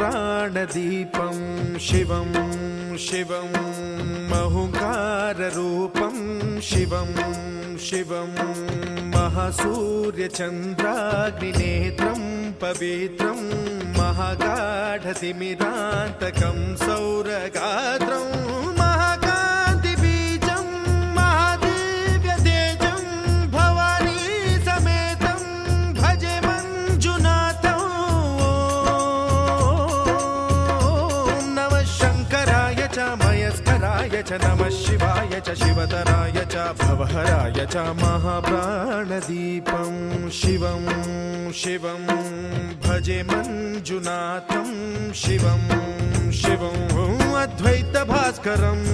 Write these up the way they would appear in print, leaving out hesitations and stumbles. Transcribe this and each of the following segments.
महाप्राणदीपं शिवं शिवं महुकाररूपं शिवं शिवं महासूर्यचन्द्राग्निनेत्रं पवित्रं महागाढतिमिरान्तकं सौरगात्रं महाकान्तिबीजं महादिव्यतेजं भवानी समेतं भजे मञ्जुनाथं। ॐ नमः शङ्कराय च मयस्कराय च नमः शिवाय च शिवतराय च भवहराय च महाप्राणदीपं शिवं शिवं भजे मञ्जुनाथं शिवं शिवं अद्वैतभास्करम्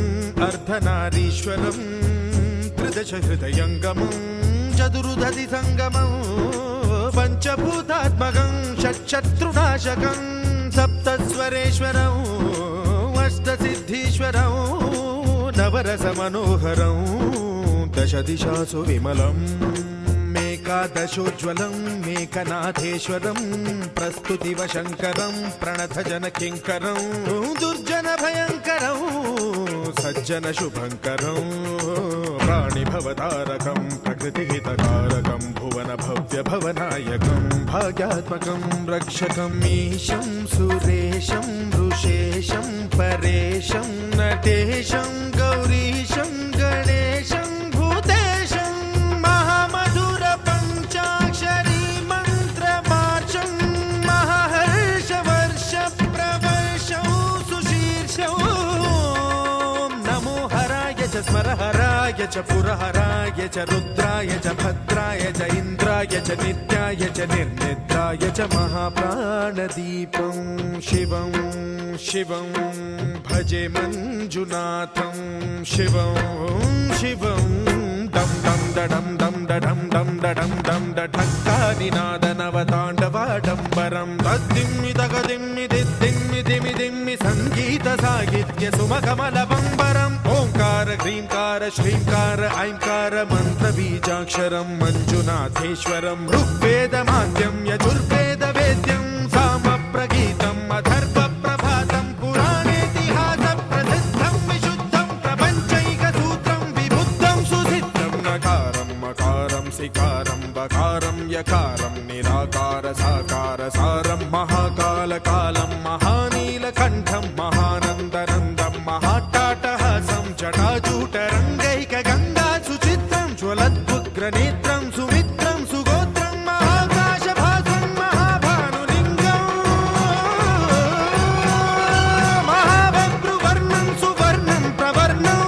अर्धनारीश्वरं त्रिदशहृदयङ्गमं चतुर्दधिसङ्गमं पञ्चभूतात्मकं षट्शत्रुनाशकं सप्तस्वरेश्वरं अष्टसिद्धीश्वरं नवरसमनोहरं दशदिशासु विमलम् एकादशोज्ज्वलं मेकनाथेश्वरं प्रस्तुतिवशङ्करं प्रणतजनकिङ्करं दुर्जनभयङ्करं सज्जनशुभङ्करं प्राणिभवतारकं प्रकृतिहितकारकं भुवनभव्यभवनायकं भाग्यात्मकं रक्षकं ईशं सुरेशं ऋषेशं परेशं नटेशं गौरीशं गणेशं भूतेशं महामधुर पञ्चाक्षरी मन्त्रमार्चं महाहर्षवर्ष प्रवर्षं सुशीर्षं नमो हराय च स्मरहराय च पुरहराय च रुद्राय च भद्राय च इन्द्राय च नित्याय च निर्निद्राय च महाप्राणदीपं शिवं शिवं भजे मञ्जुनाथं शिवं शिवं दं दं दडं दं दडं दं दडं दं दढक्कानिनादनवताण्डवाडम्बरं तद्दिम्मि तगदिम्मि दिद्दिम्मि दिमि दिम्मि सङ्गीतसाहित्य सुमकमलबम्बरम् ओङ्कार ह्रीङ्कार श्रीङ्कार ऐङ्कार मन्त्रबीजाक्षरं मञ्जुनाथेश्वरं ऋग्वेदमाद्यं यजुर्वेदवेद्यं सामप्रगीतम् अथर्वप्रभातं पुराणेतिहासप्रसिद्धं विशुद्धं प्रपञ्चैकसूत्रं विबुद्धं सुसिद्धं नकारं मकारं सिकारं बकारं यकारं निराकार साकार सारं महाकालकालं महानीलकण्ठं महानन्दनन्दं महाट्टाटहासं जटाजूटरङ्गैकगङ्गा सुचित्रं ज्वलद्वुग्रनेत्रं सुमित्रं सुगोत्रं महाकाशभासं महाभानुलिङ्गं महाभद्रुवर्णं सुवर्णं प्रवर्णं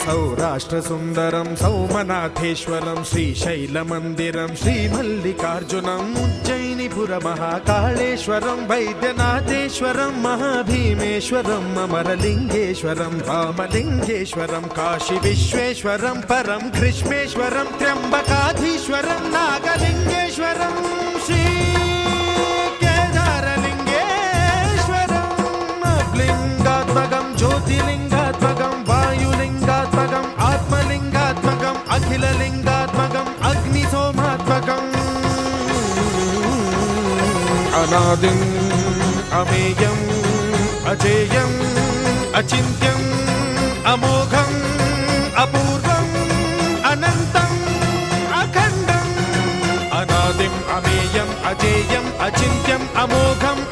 सौराष्ट्रसुन्दरं सौमनाथेश्वरं श्रीशैलमन्दिरं श्रीमल्लिकार्जुनम् उज्जयिनीपुरमहाकाळेश्वरं वैद्यनाथेश्वरं महाभीमेश्वरम् अमरलिङ्गेश्वरं रामलिङ्गेश्वरं काशीविश्वेश्वरं परं कृष्णेश्वरं त्र्यम्बकाधीश्वरं नागलिङ्गेश्वरं श्रीकेदारलिङ्गेश्वरं लिङ्गात्मकं ज्योतिलिङ्गात्मकं वायुलिङ्गात्मकम् आत्मलिङ्गात्मकम् अखिललिङ्गात्मकम् अग्निसोमात्मकम् अनादिम् अमेयम् अजेयम् अचिन्त्यम् अमोघम् अपूर्वम् अनन्तम् अखण्डम् अनादिम् अमेयम् अजेयम् अचिन्त्यम् अमोघम्